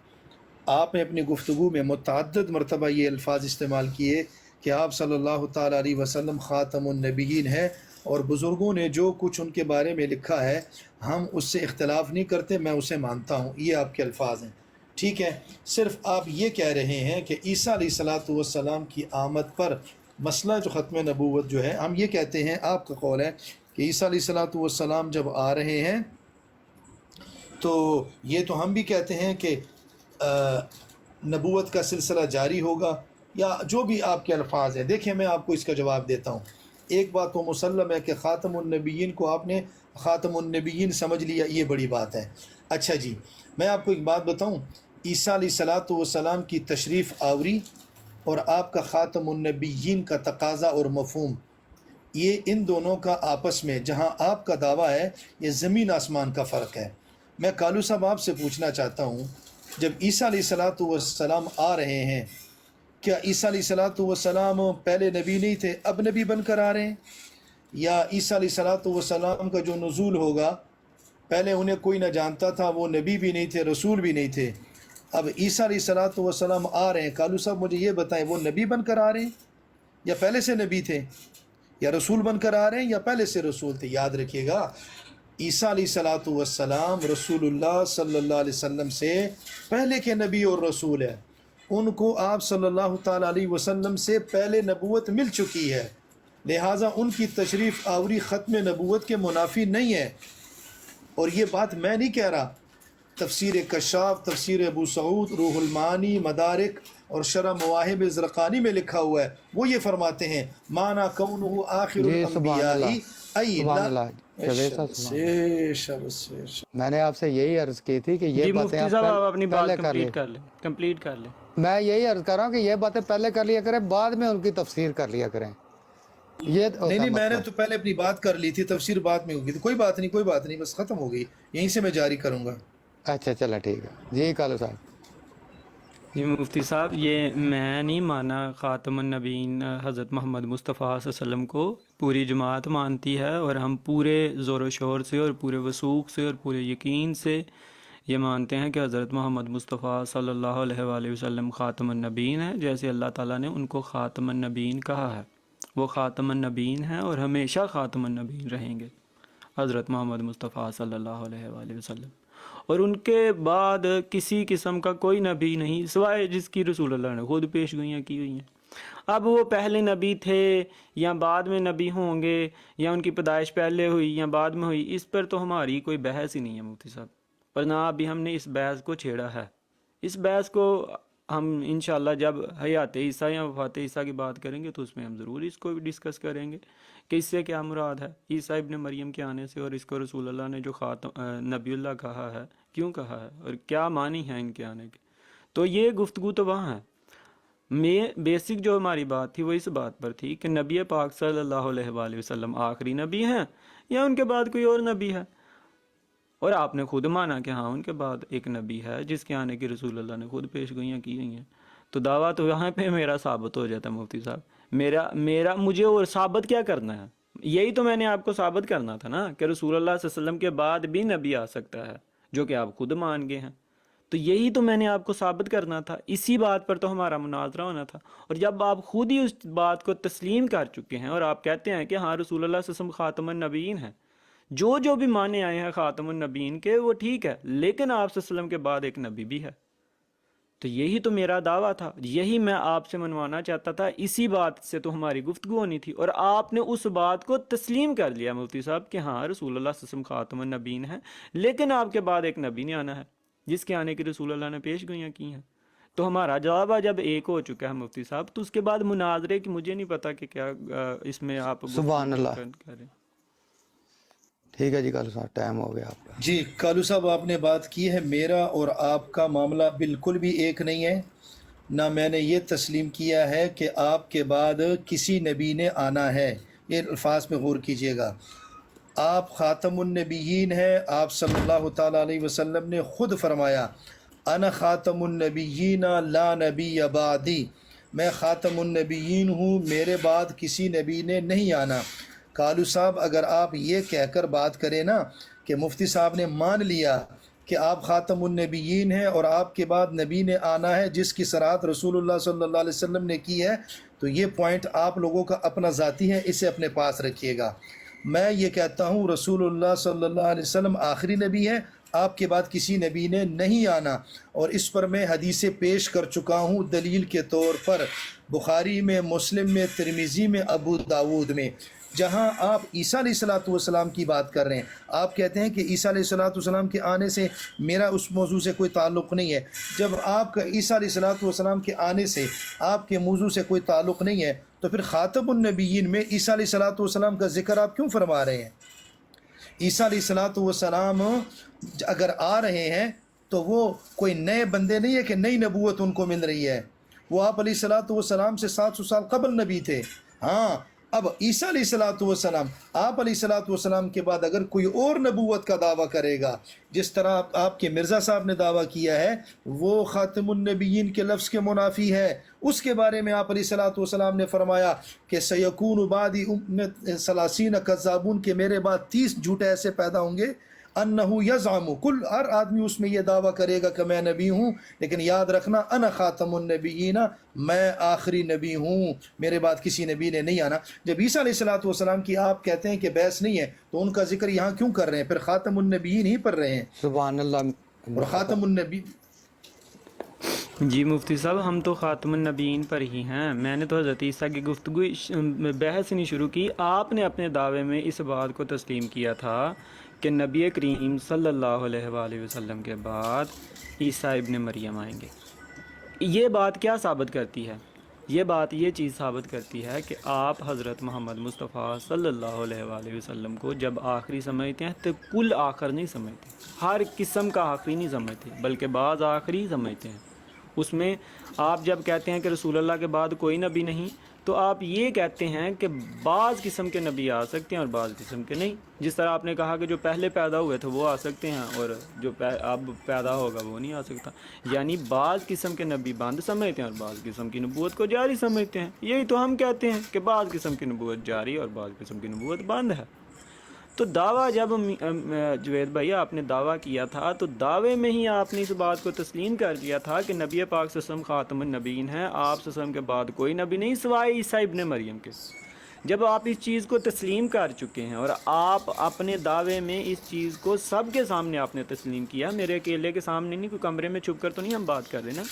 آپ نے اپنی گفتگو میں متعدد مرتبہ یہ الفاظ استعمال کیے کہ آپ صلی اللہ تعالیٰ علیہ وسلم خاتم النبیین ہے، اور بزرگوں نے جو کچھ ان کے بارے میں لکھا ہے ہم اس سے اختلاف نہیں کرتے، میں اسے مانتا ہوں، یہ آپ کے الفاظ ہیں، ٹھیک ہے۔ صرف آپ یہ کہہ رہے ہیں کہ عیسیٰ علیہ السلام کی آمد پر مسئلہ جو ختم نبوت جو ہے، ہم یہ کہتے ہیں، آپ کا قول ہے کہ عیسیٰ علیہ السلام جب آ رہے ہیں تو یہ تو ہم بھی کہتے ہیں کہ نبوت کا سلسلہ جاری ہوگا، یا جو بھی آپ کے الفاظ ہیں۔ دیکھیں میں آپ کو اس کا جواب دیتا ہوں۔ ایک بات تو مسلم ہے کہ خاتم النبیین کو آپ نے خاتم النبیین سمجھ لیا، یہ بڑی بات ہے۔ اچھا جی، میں آپ کو ایک بات بتاؤں، عیسیٰ علیہ السلام کی تشریف آوری اور آپ کا خاتم النبیین کا تقاضا اور مفہوم، یہ ان دونوں کا آپس میں، جہاں آپ کا دعویٰ ہے یہ زمین آسمان کا فرق ہے۔ میں کالو صاحب آپ سے پوچھنا چاہتا ہوں، جب عیسیٰ علیہ السلام آ رہے ہیں، کیا عیسیٰ علیہ السلام پہلے نبی نہیں تھے، اب نبی بن کر آ رہے ہیں؟ یا عیسیٰ علیہ السلام کا جو نزول ہوگا، پہلے انہیں کوئی نہ جانتا تھا، وہ نبی بھی نہیں تھے، رسول بھی نہیں تھے، اب عیسیٰ علیہ السلام آ رہے ہیں، کالو صاحب مجھے یہ بتائیں، وہ نبی بن کر آ رہے ہیں یا پہلے سے نبی تھے، یا رسول بن کر آ رہے ہیں یا پہلے سے رسول تھے؟ یاد رکھیے گا، عیسیٰ علیہ السلام رسول اللہ صلی اللہ علیہ وسلم سے پہلے کے نبی اور رسول ہیں، ان کو آپ صلی اللہ تعالیٰ علیہ وسلم سے پہلے نبوت مل چکی ہے، لہٰذا ان کی تشریف آوری ختم نبوت کے منافی نہیں ہے۔ اور یہ بات میں نہیں کہہ رہا، تفسیر کشاف، تفسیر ابو سعود، روح المعانی، مدارک اور شرح مواہب زرقانی میں لکھا ہوا ہے، وہ یہ فرماتے ہیں معنی کونہ آخر جی سبحان اللہ، الانبیاء سبحان اللہ، جاوید صاحب سبحان اللہ۔ میں نے آپ سے یہی عرض کی تھی کہ یہ جی باتیں مفتی صاحب آپ اپنی بات پہلے کر لیں، کمپلیٹ کر لیں۔ میں یہی عرض کر رہا ہوں کہ یہ باتیں پہلے کر لیا کریں، بعد میں ان کی تفسیر کر لیا کریں۔ یہ نہیں میں نے تو پہلے اپنی بات کر لی تھی، تفسیر بعد میں ہوگی، تو کوئی بات نہیں، بس ختم ہو گئی، یہیں سے میں جاری کروں گا۔ اچھا چلو ٹھیک ہے جی کالو صاحب۔ جی مفتی صاحب، یہ میں نہیں مانا خاتم النبیین حضرت محمد مصطفیٰ صلی اللہ علیہ وسلم کو، پوری جماعت مانتی ہے، اور ہم پورے زور و شور سے اور پورے وثوق سے اور پورے یقین سے یہ مانتے ہیں کہ حضرت محمد مصطفیٰ صلی اللہ علیہ وآلہ وسلم خاتم النبیین ہیں، جیسے اللہ تعالیٰ نے ان کو خاتم النبیین کہا ہے۔ وہ خاتم النبیین ہیں اور ہمیشہ خاتم النبیین رہیں گے، حضرت محمد مصطفیٰ صلی اللہ علیہ وآلہ وسلم، اور ان کے بعد کسی قسم کا کوئی نبی نہیں سوائے جس کی رسول اللہ نے خود پیش گوئیاں کی ہوئی ہیں۔ اب وہ پہلے نبی تھے یا بعد میں نبی ہوں گے، یا ان کی پیدائش پہلے ہوئی یا بعد میں ہوئی، اس پر تو ہماری کوئی بحث ہی نہیں ہے مفتی صاحب، پر نہ ابھی ہم نے اس بحث کو چھیڑا ہے۔ اس بحث کو ہم انشاءاللہ جب حیات عیسیٰ یا وفات عیسیٰ کی بات کریں گے تو اس میں ہم ضرور اس کو بھی ڈسکس کریں گے کہ اس سے کیا مراد ہے عیسیٰ ابن مریم کے آنے سے، اور اس کو رسول اللہ نے جو خاتم نبی اللہ کہا ہے کیوں کہا ہے اور کیا معنی ہے ان کے آنے کے۔ تو یہ گفتگو تو وہاں ہے۔ بیسک جو ہماری بات تھی وہ اس بات پر تھی کہ نبی پاک صلی اللہ علیہ وآلہ وسلم آخری نبی ہیں یا ان کے بعد کوئی اور نبی ہے، اور آپ نے خود مانا کہ ہاں ان کے بعد ایک نبی ہے جس کے آنے کی رسول اللہ نے خود پیش گوئیاں کی ہوئی ہیں۔ تو دعویٰ تو یہاں پہ میرا ثابت ہو جاتا ہے مفتی صاحب، مجھے اور ثابت کیا کرنا ہے؟ یہی تو میں نے آپ کو ثابت کرنا تھا نا کہ رسول اللہ صلی اللہ علیہ وسلم کے بعد بھی نبی آ سکتا ہے، جو کہ آپ خود مان گئے ہیں۔ تو یہی تو میں نے آپ کو ثابت کرنا تھا، اسی بات پر تو ہمارا مناظرہ ہونا تھا۔ اور جب آپ خود ہی اس بات کو تسلیم کر چکے ہیں اور آپ کہتے ہیں کہ ہاں رسول اللہ صلی اللہ علیہ وسلم خاتم النبیین ہیں، جو بھی معنی آئے ہیں خاتم النبیین کے وہ ٹھیک ہے، لیکن آپ صلی اللہ علیہ وسلم کے بعد ایک نبی بھی ہے۔ تو یہی تو میرا دعویٰ تھا، یہی میں آپ سے منوانا چاہتا تھا، اسی بات سے تو ہماری گفتگو ہونی تھی، اور آپ نے اس بات کو تسلیم کر لیا مفتی صاحب کہ ہاں رسول اللہ صلی اللہ علیہ وسلم خاتم النبیین ہیں، لیکن آپ کے بعد ایک نبی نے آنا ہے جس کے آنے کی رسول اللہ نے پیش گوئیاں کی ہیں۔ تو ہمارا جواب جب ایک ہو چکا ہے مفتی صاحب، تو اس کے بعد مناظرے کی مجھے نہیں پتا کہ کیا اس میں آپ سبحان اللہ۔ کریں۔ ٹھیک ہے جی، کالو صاحب ٹائم ہو گیا آپ کا۔ جی کالو صاحب آپ نے بات کی ہے، میرا اور آپ کا معاملہ بالکل بھی ایک نہیں ہے، نہ میں نے یہ تسلیم کیا ہے کہ آپ کے بعد کسی نبی نے آنا ہے۔ یہ الفاظ میں غور کیجئے گا، آپ خاتم النبیین ہیں، آپ صلی اللہ تعالیٰ علیہ وسلم نے خود فرمایا انا خاتم النبیین لا نبی بعدی، میں خاتم النبیین ہوں، میرے بعد کسی نبی نے نہیں آنا۔ کالو صاحب اگر آپ یہ کہہ کر بات کریں نا کہ مفتی صاحب نے مان لیا کہ آپ خاتم النبیین ہیں اور آپ کے بعد نبی نے آنا ہے جس کی صراحت رسول اللہ صلی اللہ علیہ وسلم نے کی ہے، تو یہ پوائنٹ آپ لوگوں کا اپنا ذاتی ہے، اسے اپنے پاس رکھیے گا۔ میں یہ کہتا ہوں رسول اللہ صلی اللہ علیہ وسلم آخری نبی ہے، آپ کے بعد کسی نبی نے نہیں آنا، اور اس پر میں حدیثیں پیش کر چکا ہوں دلیل کے طور پر، بخاری میں، مسلم میں، ترمذی میں، ابو داود میں۔ جہاں آپ عیسیٰ علیہ السلام کی بات کر رہے ہیں، آپ کہتے ہیں کہ عیسیٰ علیہ السلام کے آنے سے میرا اس موضوع سے کوئی تعلق نہیں ہے۔ جب آپ کا عیسیٰ علیہ السلام کے آنے سے آپ کے موضوع سے کوئی تعلق نہیں ہے، تو پھر خاتم النبیین میں عیسیٰ علیہ السلام کا ذکر آپ کیوں فرما رہے ہیں؟ عیسیٰ علیہ السلام اگر آ رہے ہیں تو وہ کوئی نئے بندے نہیں ہے کہ نئی نبوت ان کو مل رہی ہے، وہ آپ علیہ السلام سے 700 سال قبل نبی تھے۔ ہاں اب عیسیٰ علیہ السلام آپ علیہ السلام کے بعد اگر کوئی اور نبوت کا دعویٰ کرے گا، جس طرح آپ کے مرزا صاحب نے دعویٰ کیا ہے، وہ خاتم النبیین کے لفظ کے منافی ہے۔ اس کے بارے میں آپ علیہ السلام نے فرمایا کہ سیکون بعدی 30 کذابون، کہ میرے بعد 30 جھوٹے ایسے پیدا ہوں گے، انہو یزعم، ہر آدمی اس میں یہ دعویٰ کرے گا کہ میں نبی ہوں، لیکن یاد رکھنا انا خاتم النبیین، میں آخری نبی ہوں، میرے بعد کسی نبی نے نہیں آنا۔ جب عیسیٰ علیہ السلام کی آپ کہتے ہیں کہ بحث نہیں ہے، تو ان کا ذکر یہاں کیوں کر رہے ہیں؟ پھر خاتم النبیین ہی پڑھ رہے ہیں، سبحان اللہ۔ اور خاتم النبی جی مفتی صاحب، ہم تو خاتم النبیین پر ہی ہیں، میں نے تو حضرت عیسیٰ کی گفتگو بحث نہیں شروع کی، آپ نے اپنے دعوے میں اس بات کو تسلیم کیا تھا کہ نبی کریم صلی اللہ علیہ وآلہ وسلم کے بعد عیسیٰ ابن مریم آئیں گے۔ یہ بات کیا ثابت کرتی ہے؟ یہ چیز ثابت کرتی ہے کہ آپ حضرت محمد مصطفیٰ صلی اللہ علیہ وآلہ وسلم کو جب آخری سمجھتے ہیں تو کل آخر نہیں سمجھتے، ہر قسم کا آخری نہیں سمجھتے، بلکہ بعض آخری سمجھتے ہیں۔ اس میں آپ جب کہتے ہیں کہ رسول اللہ کے بعد کوئی نبی نہیں، تو آپ یہ کہتے ہیں کہ بعض قسم کے نبی آ سکتے ہیں اور بعض قسم کے نہیں۔ جس طرح آپ نے کہا کہ جو پہلے پیدا ہوئے تھے وہ آ سکتے ہیں اور جو اب پیدا ہوگا وہ نہیں آ سکتا، یعنی بعض قسم کے نبی بند سمجھتے ہیں اور بعض قسم کی نبوت کو جاری سمجھتے ہیں۔ یہی تو ہم کہتے ہیں کہ بعض قسم کی نبوت جاری اور بعض قسم کی نبوت بند ہے۔ تو دعویٰ جب جوید بھائی آپ نے دعویٰ کیا تھا تو دعوے میں ہی آپ نے اس بات کو تسلیم کر دیا تھا کہ نبی پاک صلی اللہ علیہ وسلم خاتم النبیین ہیں، آپ صلی اللہ علیہ وسلم کے بعد کوئی نبی نہیں سوائے عیسیٰ ابن مریم کے۔ جب آپ اس چیز کو تسلیم کر چکے ہیں اور آپ اپنے دعوے میں اس چیز کو سب کے سامنے آپ نے تسلیم کیا، میرے اکیلے کے سامنے نہیں، کوئی کمرے میں چھپ کر تو نہیں ہم بات کر رہے نا،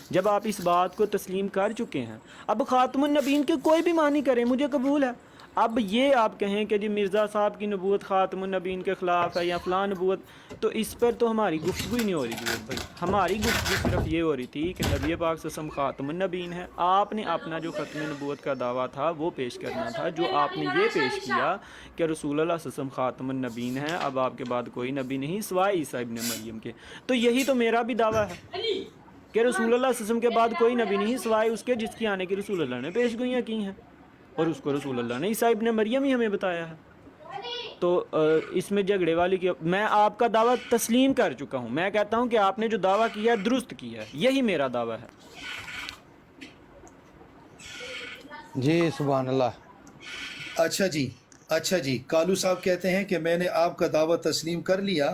جب آپ اس بات کو تسلیم کر چکے ہیں، اب خاتم النبیین کے کوئی بھی معنی کریں مجھے قبول ہے۔ اب یہ آپ کہیں کہ جی مرزا صاحب کی نبوت خاتم النبیین کے خلاف ہے یا فلاں نبوت، تو اس پر تو ہماری گفتگو ہی نہیں ہو رہی جوید بھائی، ہماری گفتگو صرف یہ ہو رہی تھی کہ نبی پاک صلی اللہ علیہ وسلم خاتم النبیین ہے، آپ نے اپنا جو ختم نبوت کا دعویٰ تھا وہ پیش کرنا تھا، جو آپ نے یہ پیش کیا کہ رسول اللہ صلی اللہ علیہ وسلم خاتم النبیین ہے، اب آپ کے بعد کوئی نبی نہیں سوائے عیسیٰ ابن مریم کے، تو یہی تو میرا بھی دعویٰ ہے کہ رسول اللہ صلی اللہ علیہ وسلم کے بعد کوئی نبی نہیں سوائے اس کے جس کی آنے کی رسول اللہ نے پیش گوئیاں کی ہیں، اور اس کو رسول اللہ نے عیسیٰ ابن مریم ہی ہمیں بتایا ہے۔ تو اس میں جھگڑے والی کی، میں آپ کا دعویٰ تسلیم کر چکا ہوں، میں کہتا ہوں کہ آپ نے جو دعویٰ کیا ہے درست کیا ہے، یہی میرا دعویٰ ہے۔ جی سبحان اللہ۔ اچھا جی کالو صاحب کہتے ہیں کہ میں نے آپ کا دعویٰ تسلیم کر لیا،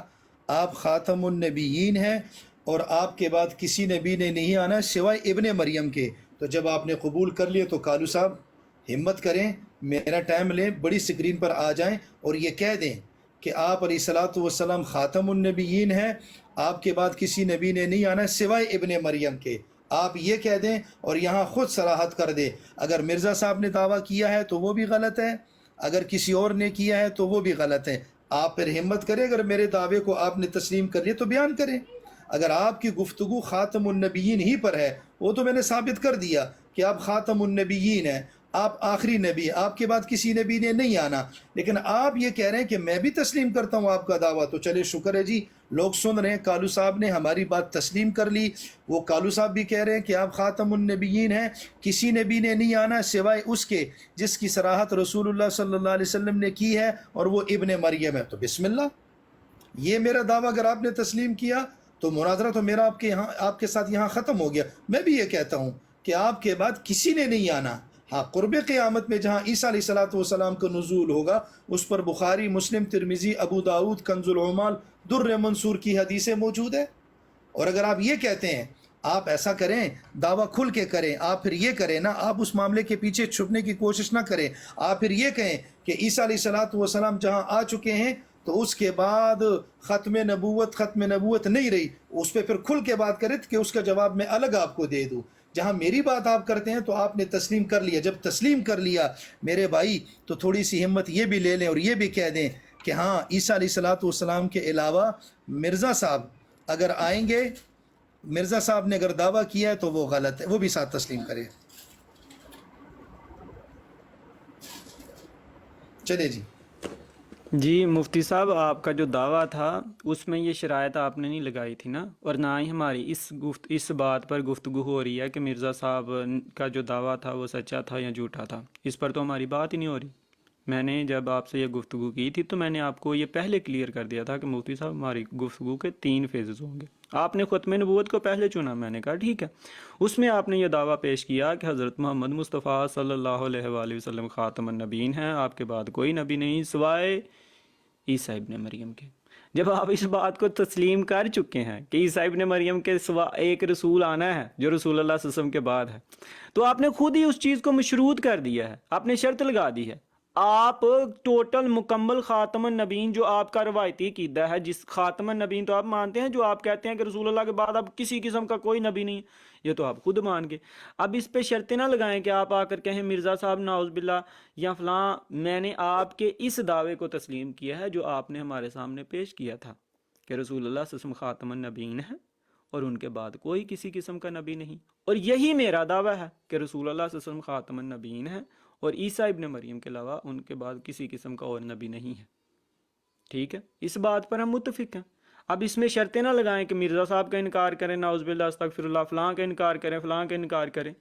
آپ خاتم النبیین ہیں اور آپ کے بعد کسی نبی نے نہیں آنا سوائے ابن مریم کے۔ تو جب آپ نے قبول کر لیا تو کالو صاحب ہمت کریں، میرا ٹائم لیں، بڑی سکرین پر آ جائیں اور یہ کہہ دیں کہ آپ علیہ الصلاۃ والسلام خاتم النبیین ہیں، آپ کے بعد کسی نبی نے نہیں آنا سوائے ابن مریم کے، آپ یہ کہہ دیں اور یہاں خود صراحت کر دیں۔ اگر مرزا صاحب نے دعویٰ کیا ہے تو وہ بھی غلط ہے، اگر کسی اور نے کیا ہے تو وہ بھی غلط ہے۔ آپ پھر ہمت کریں، اگر میرے دعوے کو آپ نے تسلیم کر لیا تو بیان کریں۔ اگر آپ کی گفتگو خاتم النبیین ہی پر ہے، وہ تو میں نے ثابت کر دیا کہ آپ خاتم النبیین ہیں، آپ آخری نبی، آپ کے بعد کسی نبی نے نہیں آنا، لیکن آپ یہ کہہ رہے ہیں کہ میں بھی تسلیم کرتا ہوں آپ کا دعویٰ، تو چلے شکر ہے جی، لوگ سن رہے ہیں، کالو صاحب نے ہماری بات تسلیم کر لی، وہ کالو صاحب بھی کہہ رہے ہیں کہ آپ خاتم النبیین ہیں، کسی نبی نے نہیں آنا سوائے اس کے جس کی صراحت رسول اللہ صلی اللہ علیہ وسلم نے کی ہے، اور وہ ابن مریم ہے۔ تو بسم اللہ، یہ میرا دعویٰ اگر آپ نے تسلیم کیا تو مناظرہ تو میرا آپ کے ساتھ یہاں ختم ہو گیا۔ میں بھی یہ کہتا ہوں کہ آپ کے بعد کسی نے نہیں آنا، ہاں قرب قیامت میں جہاں عیسیٰ علیہ السلام کا نزول ہوگا، اس پر بخاری، مسلم، ترمذی، ابو داؤد، کنز العمال، در منصور کی حدیثیں موجود ہیں۔ اور اگر آپ یہ کہتے ہیں، آپ ایسا کریں، دعویٰ کھل کے کریں، آپ پھر یہ کریں نا، آپ اس معاملے کے پیچھے چھپنے کی کوشش نہ کریں، آپ پھر یہ کہیں کہ عیسیٰ علیہ السلام جہاں آ چکے ہیں تو اس کے بعد ختم نبوت نہیں رہی، اس پہ پھر کھل کے بات کریں کہ اس کا جواب میں الگ آپ کو دے دوں۔ جہاں میری بات آپ کرتے ہیں تو آپ نے تسلیم کر لیا، جب تسلیم کر لیا میرے بھائی تو تھوڑی سی ہمت یہ بھی لے لیں اور یہ بھی کہہ دیں کہ ہاں عیسیٰ علیہ السلام کے علاوہ مرزا صاحب اگر آئیں گے، مرزا صاحب نے اگر دعویٰ کیا ہے تو وہ غلط ہے، وہ بھی ساتھ تسلیم کرے۔ چلے جی مفتی صاحب، آپ کا جو دعویٰ تھا اس میں یہ شرائط آپ نے نہیں لگائی تھی نا، اور نہ ہی ہماری اس بات پر گفتگو ہو رہی ہے کہ مرزا صاحب کا جو دعویٰ تھا وہ سچا تھا یا جھوٹا تھا، اس پر تو ہماری بات ہی نہیں ہو رہی۔ میں نے جب آپ سے یہ گفتگو کی تھی تو میں نے آپ کو یہ پہلے کلیئر کر دیا تھا کہ مفتی صاحب ہماری گفتگو کے 3 فیزز ہوں گے۔ آپ نے ختم نبوت کو پہلے چنا، میں نے کہا ٹھیک ہے، اس میں آپ نے یہ دعویٰ پیش کیا کہ حضرت محمد مصطفیٰ صلی اللہ علیہ وآلہ وسلم خاتم النبیین ہیں، آپ کے بعد کوئی نبی نہیں سوائے عیسیٰ ابن مریم کے۔ جب آپ اس بات کو تسلیم کر چکے ہیں کہ عیسیٰ ابن مریم کے سوا ایک رسول آنا ہے جو رسول اللہ صلی اللہ علیہ وسلم کے بعد ہے، تو آپ نے خود ہی اس چیز کو مشروط کر دیا ہے، آپ نے شرط لگا دی ہے۔ آپ ٹوٹل مکمل خاتم النبیین جو آپ کا روایتی عقیدہ ہے، جس خاتم النبیین تو آپ مانتے ہیں، جو آپ کہتے ہیں کہ رسول اللہ کے بعد اب کسی قسم کا کوئی نبی نہیں، یہ تو آپ خود مان گے۔ اب اس پہ شرطیں نہ لگائیں کہ آپ آ کر کہیں مرزا صاحب نعوذ باللہ یا فلاں، میں نے آپ کے اس دعوے کو تسلیم کیا ہے جو آپ نے ہمارے سامنے پیش کیا تھا کہ رسول اللہ صلی اللہ علیہ وسلم خاتم النبیین ہے اور ان کے بعد کوئی کسی قسم کا نبی نہیں، اور یہی میرا دعویٰ ہے کہ رسول اللہ صلی اللہ علیہ وسلم خاتم النبیین ہے اور عیسیٰ ابن مریم کے علاوہ ان کے بعد کسی قسم کا اور نبی نہیں ہے۔ ٹھیک ہے، اس بات پر ہم متفق ہیں۔ اب اس میں شرطیں نہ لگائیں کہ مرزا صاحب کا انکار کریں، نعوذ باللہ استغفر اللہ، فلاں کا انکار کریں، فلاں کا انکار کریں۔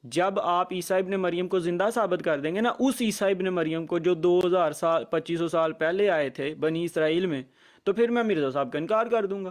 جب آپ عیسیٰ ابن مریم کو زندہ ثابت کر دیں گے نا، اس عیسیٰ ابن مریم کو جو 2000 سال 2500 سال پہلے آئے تھے بنی اسرائیل میں، تو پھر میں مرزا صاحب کا انکار کر دوں گا۔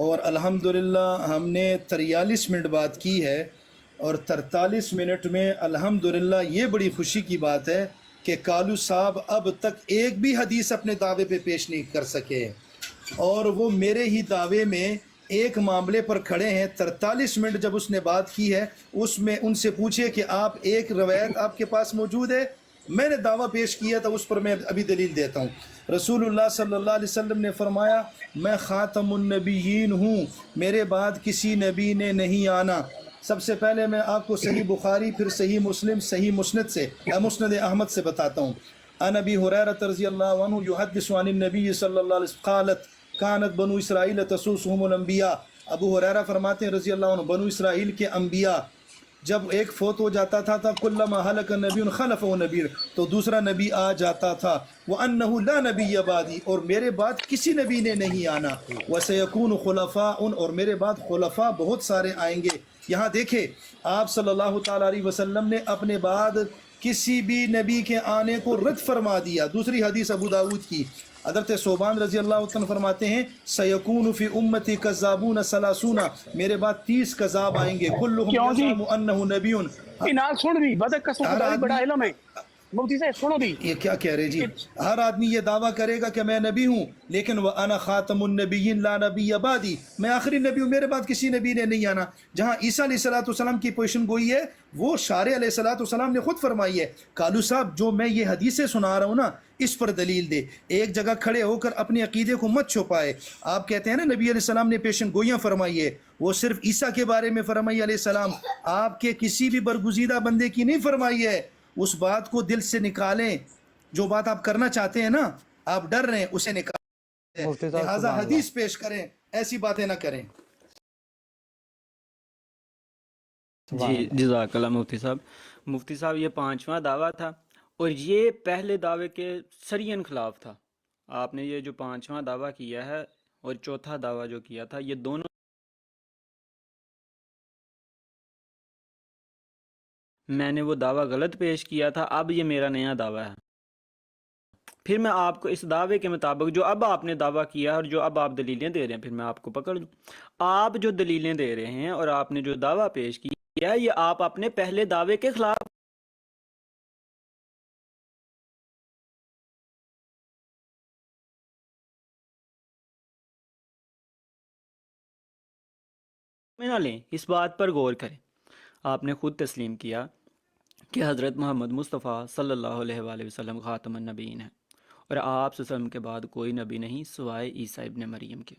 اور الحمدللہ ہم نے 43 منٹ بات کی ہے، اور 43 منٹ میں الحمدللہ یہ بڑی خوشی کی بات ہے کہ کالو صاحب اب تک ایک بھی حدیث اپنے دعوے پہ پیش نہیں کر سکے، اور وہ میرے ہی دعوے میں ایک معاملے پر کھڑے ہیں۔ 43 منٹ جب اس نے بات کی ہے، اس میں ان سے پوچھے کہ آپ ایک روایت آپ کے پاس موجود ہے، میں نے دعویٰ پیش کیا تھا، اس پر میں ابھی دلیل دیتا ہوں۔ رسول اللہ صلی اللہ علیہ وسلم نے فرمایا میں خاتم النبیین ہوں، میرے بعد کسی نبی نے نہیں آنا۔ سب سے پہلے میں آپ کو صحیح بخاری، پھر صحیح مسلم، صحیح مسند احمد سے بتاتا ہوں۔ عن ابی ہریرہ رضی اللہ عنہ یحدث عن النبی صلی اللہ علیہ وسلم قالت کانت بنو اسرائیل تسوسهم الانبیاء۔ ابو ہریرہ فرماتے ہیں رضی اللہ عنہ، بنو اسرائیل کے انبیاء جب ایک فوت ہو جاتا تھا کلما ہلک نبی خلفہ نبی، تو دوسرا نبی آ جاتا تھا۔ وَأَنَّهُ لَا نَبِيَّ بَعْدِي، اور میرے بعد کسی نبی نے نہیں آنا۔ وَسَيَكُونُ خُلَفَاءٌ، اور میرے بعد خلفاء بہت سارے آئیں گے۔ یہاں دیکھیں آپ صلی اللہ تعالیٰ علیہ وسلم نے اپنے بعد کسی بھی نبی کے آنے کو رد فرما دیا۔ دوسری حدیث ابو داود کی، حضرت صوبان رضی اللہ عنہ فرماتے ہیں سیکون فی امتی کذابون ثلاثون، میرے بعد 30 کذاب آئیں گے، کلہم کیوں جی؟ یزعم انہ نبی۔ نال سن بھی بدک قسم خدا دی بڑا علم ہے مفتی صاحب، سنو بھی یہ کیا کہہ رہے جی؟ ہر آدمی یہ دعویٰ کرے گا کہ میں نبی ہوں، لیکن وَأَنَا خَاتَمُ النَّبِيِّينَ لَا نَبِيَّ بَعْدِي، میں آخری نبی ہوں، میرے بعد کسی نبی نے نہیں آنا۔ جہاں عیسیٰ علیہ السلام کی پوزیشن گوئی ہے، وہ شارع علیہ السلام نے خود فرمائی ہے۔ کالو صاحب جو میں یہ حدیثیں سنا رہا ہوں نا، اس پر دلیل دے، ایک جگہ کھڑے ہو کر اپنے عقیدے کو مت چھپائے۔ آپ کہتے ہیں نا نبی علیہ السلام نے پیشن گوئیاں فرمائی ہے، وہ صرف عیسیٰ کے بارے میں فرمائی علیہ السلام، آپ کے کسی بھی برگزیدہ بندے کی نہیں فرمائی ہے۔ اس بات کو دل سے نکالیں، جو بات آپ کرنا چاہتے ہیں نا، آپ ڈر رہے ہیں، اسے نکالیں، مفتی صاحب لہٰذا سبحان اللہ۔ حدیث پیش کریں، ایسی باتیں نہ کریں۔ جی جزاک اللہ مفتی صاحب۔ مفتی صاحب یہ 5واں دعویٰ تھا، اور یہ پہلے دعوے کے سرین خلاف تھا۔ آپ نے یہ جو 5واں دعویٰ کیا ہے اور چوتھا دعویٰ جو کیا تھا، یہ دونوں میں نے وہ دعویٰ غلط پیش کیا تھا، اب یہ میرا نیا دعویٰ ہے۔ پھر میں آپ کو اس دعوے کے مطابق جو اب آپ نے دعویٰ کیا ہے اور جو اب آپ دلیلیں دے رہے ہیں، پھر میں آپ کو پکڑ لوں۔ آپ جو دلیلیں دے رہے ہیں اور آپ نے جو دعویٰ پیش کیا ہے، یہ آپ اپنے پہلے دعوے کے خلاف میں نہ لیں، اس بات پر غور کریں۔ آپ نے خود تسلیم کیا کہ حضرت محمد مصطفیٰ صلی اللہ علیہ وآلہ وسلم خاتم النبیین ہیں، اور آپ صلی اللہ علیہ وسلم کے بعد کوئی نبی نہیں سوائے عیسیٰ ابن مریم کے۔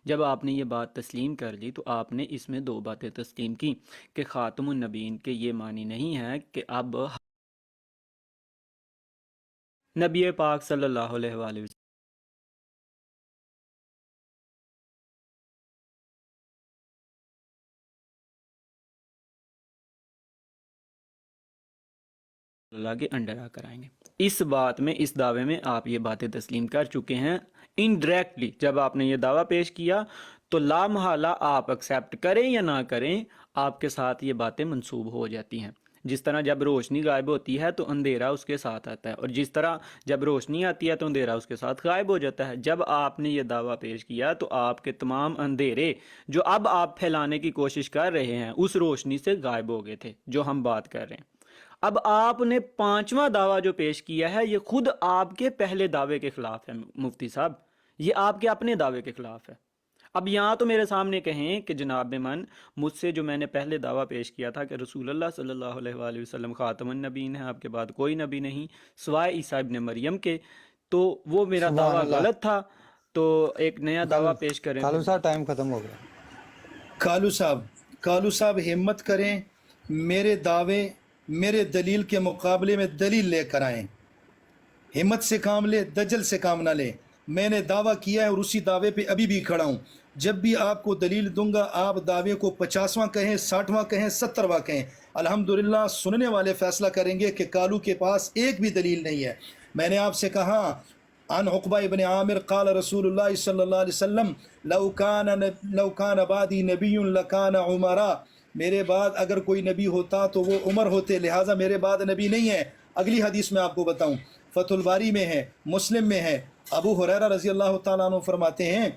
جب آپ نے یہ بات تسلیم کر لی تو آپ نے اس میں 2 باتیں تسلیم کی کہ خاتم النبیین کے یہ معنی نہیں ہے کہ اب نبی پاک صلی اللہ علیہ وآلہ وسلم اللہ کے انڈر آ کر آئیں گے۔ اس بات میں، اس دعوے میں آپ یہ باتیں تسلیم کر چکے ہیں انڈائریکٹلی۔ جب آپ نے یہ دعویٰ پیش کیا تو لا محالہ آپ ایکسیپٹ کریں یا نہ کریں، آپ کے ساتھ یہ باتیں منسوب ہو جاتی ہیں۔ جس طرح جب روشنی غائب ہوتی ہے تو اندھیرا اس کے ساتھ آتا ہے، اور جس طرح جب روشنی آتی ہے تو اندھیرا اس کے ساتھ غائب ہو جاتا ہے۔ جب آپ نے یہ دعویٰ پیش کیا تو آپ کے تمام اندھیرے جو اب آپ پھیلانے کی کوشش کر رہے ہیں اس روشنی سے غائب ہو گئے تھے جو ہم بات کر رہے ہیں۔ اب آپ نے 5واں دعویٰ جو پیش کیا ہے، یہ خود آپ کے پہلے دعوے کے خلاف ہے مفتی صاحب، یہ آپ کے اپنے دعوے کے خلاف ہے۔ اب یہاں تو میرے سامنے کہیں کہ جناب من، مجھ سے جو میں نے پہلے دعویٰ پیش کیا تھا کہ رسول اللہ صلی اللہ علیہ وآلہ وسلم خاتم النبیین ہے، آپ کے بعد کوئی نبی نہیں سوائے عیسیٰ ابن مریم کے، تو وہ میرا دعویٰ غلط تھا، تو ایک نیا دعویٰ پیش کریں۔ کالو صاحب ٹائم ختم ہو گیا۔ کالو صاحب ہمت کریں، میرے دعوے، میرے دلیل کے مقابلے میں دلیل لے کر آئیں، ہمت سے کام لے، دجل سے کام نہ لے۔ میں نے دعویٰ کیا ہے اور اسی دعوے پہ ابھی بھی کھڑا ہوں۔ جب بھی آپ کو دلیل دوں گا، آپ دعوے کو 50واں کہیں، 60واں کہیں، 70واں کہیں، الحمدللہ سننے والے فیصلہ کریں گے کہ کالو کے پاس ایک بھی دلیل نہیں ہے۔ میں نے آپ سے کہا عن عقبہ ابن عامر قال رسول اللہ صلی اللہ علیہ وسلم لو کان بعدی نبی لکان عمرا، میرے بعد اگر کوئی نبی ہوتا تو وہ عمر ہوتے، لہٰذا میرے بعد نبی نہیں ہے۔ اگلی حدیث میں آپ کو بتاؤں، فتح الباری میں ہے، مسلم میں ہے، ابو ہریرہ رضی اللہ تعالیٰ عنہ فرماتے ہیں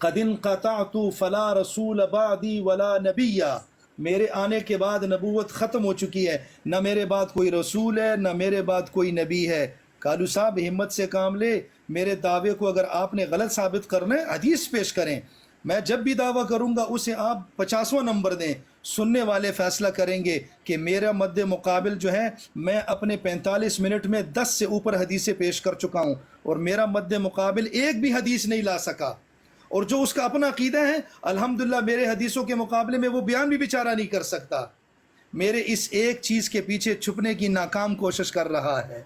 قد انقطعت فلا رسول بعدی ولا نبیہ، میرے آنے کے بعد نبوت ختم ہو چکی ہے، نہ میرے بعد کوئی رسول ہے نہ میرے بعد کوئی نبی ہے۔ کالو صاحب ہمت سے کام لے، میرے دعوے کو اگر آپ نے غلط ثابت کرنا ہے حدیث پیش کریں، میں جب بھی دعویٰ کروں گا اسے آپ 50واں نمبر دیں، سننے والے فیصلہ کریں گے کہ میرا مد مقابل جو ہے میں اپنے 45 منٹ میں 10 سے اوپر حدیثیں پیش کر چکا ہوں، اور میرا مد مقابل ایک بھی حدیث نہیں لا سکا، اور جو اس کا اپنا عقیدہ ہے الحمدللہ میرے حدیثوں کے مقابلے میں وہ بیان بھی بیچارہ نہیں کر سکتا، میرے اس ایک چیز کے پیچھے چھپنے کی ناکام کوشش کر رہا ہے۔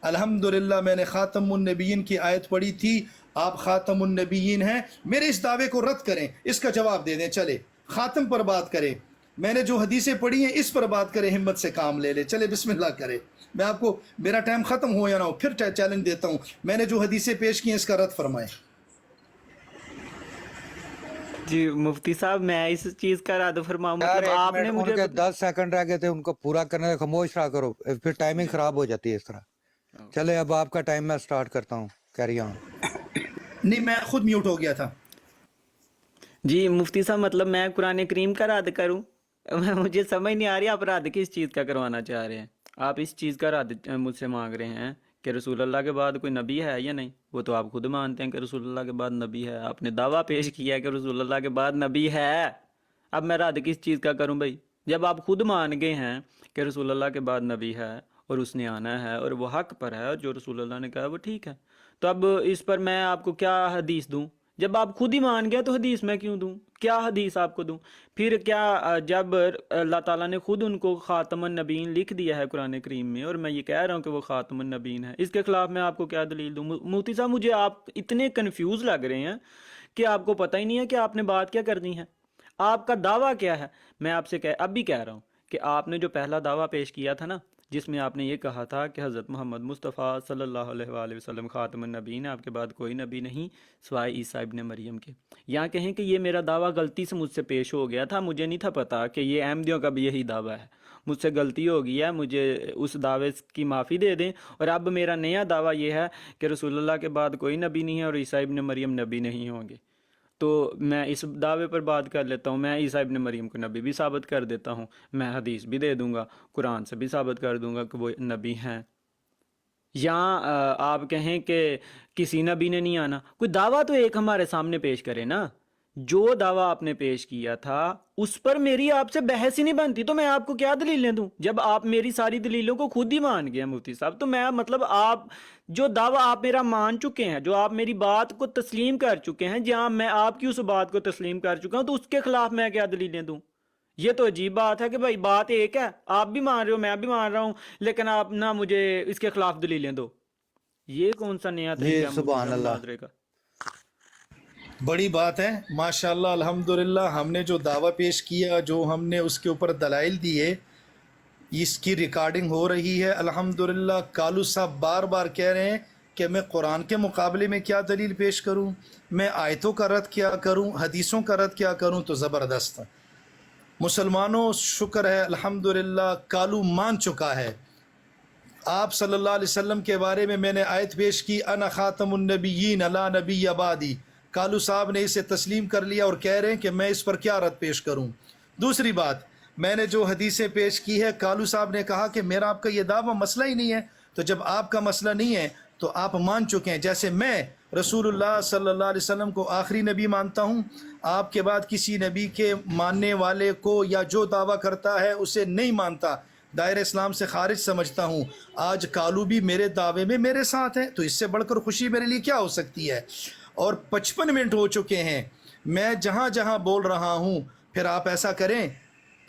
الحمدللہ میں نے خاتم النبیین کی آیت پڑھی تھی، آپ خاتم النبیین ہیں، میرے اس دعوے کو رد کریں، اس کا جواب دے دیں، چلے خاتم پر بات کریں، میں نے جو حدیثیں پڑھی ہیں اس پر بات کریں، ہمت سے کام لے لے، چلے بسم اللہ کرے۔ میں آپ کو میرا ٹائم ختم ہو یا نہ ہو پھر چیلنج دیتا ہوں، میں نے جو حدیثیں پیش کی ہیں اس کا رد فرمائیں۔ جی مفتی صاحب میں اس چیز کا رد فرماؤں، یار مطلب ایک آپ منٹ، نے ان مجھے کے 10 سیکنڈ رہ گئے تھے، ان کو پورا کرنے سے خاموش رہا کرو، پھر ٹائمنگ خراب ہو جاتی ہے اس طرح۔ چلے اب آپ کا ٹائم میں سٹارٹ کرتا ہوں، کیری آن۔ نہیں میں خود میوٹ ہو گیا تھا۔ جی مفتی صاحب مطلب میں قرآن کریم کا رد کروں؟ مجھے سمجھ نہیں آ رہی آپ رد کس چیز کا کروانا چاہ رہے ہیں؟ آپ اس چیز کا رد مجھ سے مانگ رہے ہیں کہ رسول اللہ کے بعد کوئی نبی ہے یا نہیں؟ وہ تو آپ خود مانتے ہیں کہ رسول اللہ کے بعد نبی ہے، آپ نے دعویٰ پیش کیا ہے کہ رسول اللہ کے بعد نبی ہے، اب میں رد کس چیز کا کروں بھائی؟ جب آپ خود مان گئے ہیں کہ رسول اللہ کے بعد نبی ہے اور اس نے آنا ہے اور وہ حق پر ہے اور جو رسول اللہ نے کہا وہ ٹھیک ہے، تو اب اس پر میں آپ کو کیا حدیث دوں؟ جب آپ خود ہی مان گیا تو حدیث میں کیوں دوں؟ کیا حدیث آپ کو دوں؟ پھر کیا جب اللہ تعالیٰ نے خود ان کو خاتم النبیین لکھ دیا ہے قرآن کریم میں، اور میں یہ کہہ رہا ہوں کہ وہ خاتم النبیین ہے، اس کے خلاف میں آپ کو کیا دلیل دوں؟ مفتی صاحب مجھے آپ اتنے کنفیوز لگ رہے ہیں کہ آپ کو پتہ ہی نہیں ہے کہ آپ نے بات کیا کرنی ہے، آپ کا دعویٰ کیا ہے۔ میں آپ سے اب بھی کہہ رہا ہوں کہ آپ نے جو پہلا دعویٰ پیش کیا تھا نا، جس میں آپ نے یہ کہا تھا کہ حضرت محمد مصطفیٰ صلی اللہ علیہ وآلہ وسلم خاتم النبیین، آپ کے بعد کوئی نبی نہیں سوائے عیسیٰ ابن مریم کے، یا کہیں کہ یہ میرا دعویٰ غلطی سے مجھ سے پیش ہو گیا تھا، مجھے نہیں تھا پتہ کہ یہ احمدیوں کا بھی یہی دعویٰ ہے، مجھ سے غلطی ہو گئی ہے، مجھے اس دعوے کی معافی دے دیں، اور اب میرا نیا دعویٰ یہ ہے کہ رسول اللہ کے بعد کوئی نبی نہیں ہے اور عیسیٰ ابن مریم نبی نہیں ہوں گے۔ تو میں اس دعوے پر بات کر لیتا ہوں، میں عیسیٰ ابن مریم کو نبی بھی ثابت کر دیتا ہوں، میں حدیث بھی دے دوں گا، قرآن سے بھی ثابت کر دوں گا کہ وہ نبی ہیں۔ یا آپ کہیں کہ کسی نبی نے نہیں آنا، کوئی دعویٰ تو ایک ہمارے سامنے پیش کرے نا، جو دعویٰ آپ نے پیش کیا تھا اس پر میری آپ سے بحث ہی نہیں بنتی، تو میں آپ کو کیا دلیلیں دوں؟ جب آپ میری ساری دلیلوں کو خود ہی مان گئے مفتی صاحب، تو میں مطلب آپ جو دعویٰ آپ میرا مان چکے ہیں، جو آپ میری بات کو تسلیم کر چکے ہیں، جہاں میں آپ کی اس بات کو تسلیم کر چکا ہوں، تو اس کے خلاف میں کیا دلیلیں دوں؟ یہ تو عجیب بات ہے کہ بھائی بات ایک ہے، آپ بھی مان رہے ہو میں بھی مان رہا ہوں، لیکن آپ نہ مجھے اس کے خلاف دلیلیں دو۔ یہ کون سا نیا جی طریقہ ہے سبحان اللہ، مناظرے کا؟ بڑی بات ہے ماشاءاللہ، الحمدللہ ہم نے جو دعویٰ پیش کیا، جو ہم نے اس کے اوپر دلائل دیے، اس کی ریکارڈنگ ہو رہی ہے الحمدللہ۔ کالو صاحب بار بار کہہ رہے ہیں کہ میں قرآن کے مقابلے میں کیا دلیل پیش کروں، میں آیتوں کا رد کیا کروں، حدیثوں کا رد کیا کروں، تو زبردست مسلمانوں شکر ہے الحمدللہ کالو مان چکا ہے۔ آپ صلی اللہ علیہ وسلم کے بارے میں نے آیت پیش کی، انا خاتم النبیین لا نبی بعدی، کالو صاحب نے اسے تسلیم کر لیا اور کہہ رہے ہیں کہ میں اس پر کیا رد پیش کروں۔ دوسری بات، میں نے جو حدیثیں پیش کی ہے، کالو صاحب نے کہا کہ میرا آپ کا یہ دعویٰ مسئلہ ہی نہیں ہے، تو جب آپ کا مسئلہ نہیں ہے تو آپ مان چکے ہیں، جیسے میں رسول اللہ صلی اللہ علیہ وسلم کو آخری نبی مانتا ہوں، آپ کے بعد کسی نبی کے ماننے والے کو یا جو دعویٰ کرتا ہے اسے نہیں مانتا، دائرہ اسلام سے خارج سمجھتا ہوں۔ آج کالو بھی میرے دعوے میں میرے ساتھ ہے، تو اس سے بڑھ کر خوشی میرے لیے کیا ہو سکتی ہے؟ اور 55 منٹ ہو چکے ہیں، میں جہاں جہاں بول رہا ہوں، پھر آپ ایسا کریں،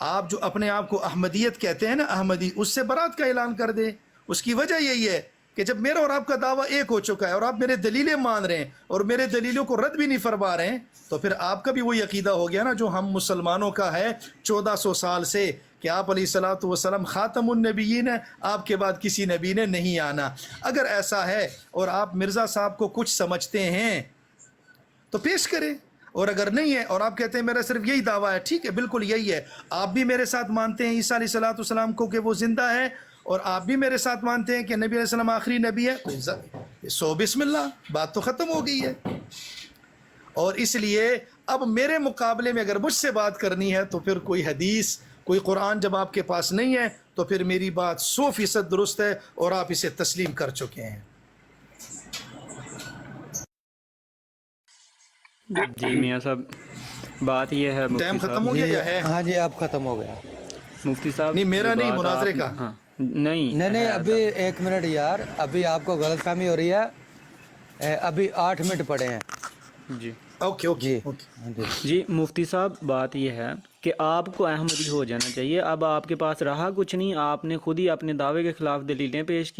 آپ جو اپنے آپ کو احمدیت کہتے ہیں نا، احمدی، اس سے برات کا اعلان کر دیں۔ اس کی وجہ یہی ہے کہ جب میرا اور آپ کا دعویٰ ایک ہو چکا ہے اور آپ میرے دلیلیں مان رہے ہیں اور میرے دلیلوں کو رد بھی نہیں فرما رہے ہیں، تو پھر آپ کا بھی وہی عقیدہ ہو گیا نا جو ہم مسلمانوں کا ہے 1400 سال سے، کہ آپ علیہ الصلوۃ والسلام خاتم النبیین ہیں، آپ کے بعد کسی نبی نے نہیں آنا۔ اگر ایسا ہے اور آپ مرزا صاحب کو کچھ سمجھتے ہیں تو پیش کریں، اور اگر نہیں ہے اور آپ کہتے ہیں میرا صرف یہی دعویٰ ہے، ٹھیک ہے، بالکل یہی ہے، آپ بھی میرے ساتھ مانتے ہیں عیسیٰ علیہ الصلوۃ والسلام کو کہ وہ زندہ ہے، اور آپ بھی میرے ساتھ مانتے ہیں کہ نبی علیہ السلام آخری نبی ہے، سو بسم اللہ، بات تو ختم ہو گئی ہے۔ اور اس لیے اب میرے مقابلے میں اگر مجھ سے بات کرنی ہے تو پھر کوئی حدیث کوئی قرآن جب آپ کے پاس نہیں ہے تو پھر میری بات 100% درست ہے اور آپ اسے تسلیم کر چکے ہیں. جی میاں صاحب بات یہ ہے ٹائم مفتی ختم صاحب ہو گیا یا ہے؟ ہاں جی اب ختم ہو گیا. مفتی صاحب نہیں میرا یہ نہیں، بات مناظرے آپ- کا. ہاں نہیں نہیں ہے ابھی 1 منٹ یار، ابھی آپ کو غلط فہمی ہو رہی ہے. ابھی 8 منٹ پڑے ہیں. جی اوکے اوکے جی اوکے. ہاں جی. جی مفتی صاحب بات یہ ہے کہ آپ کو احمدی ہو جانا چاہیے. اب آپ کے پاس رہا کچھ نہیں، آپ نے خود ہی اپنے دعوے کے خلاف دلیلیں پیش کی.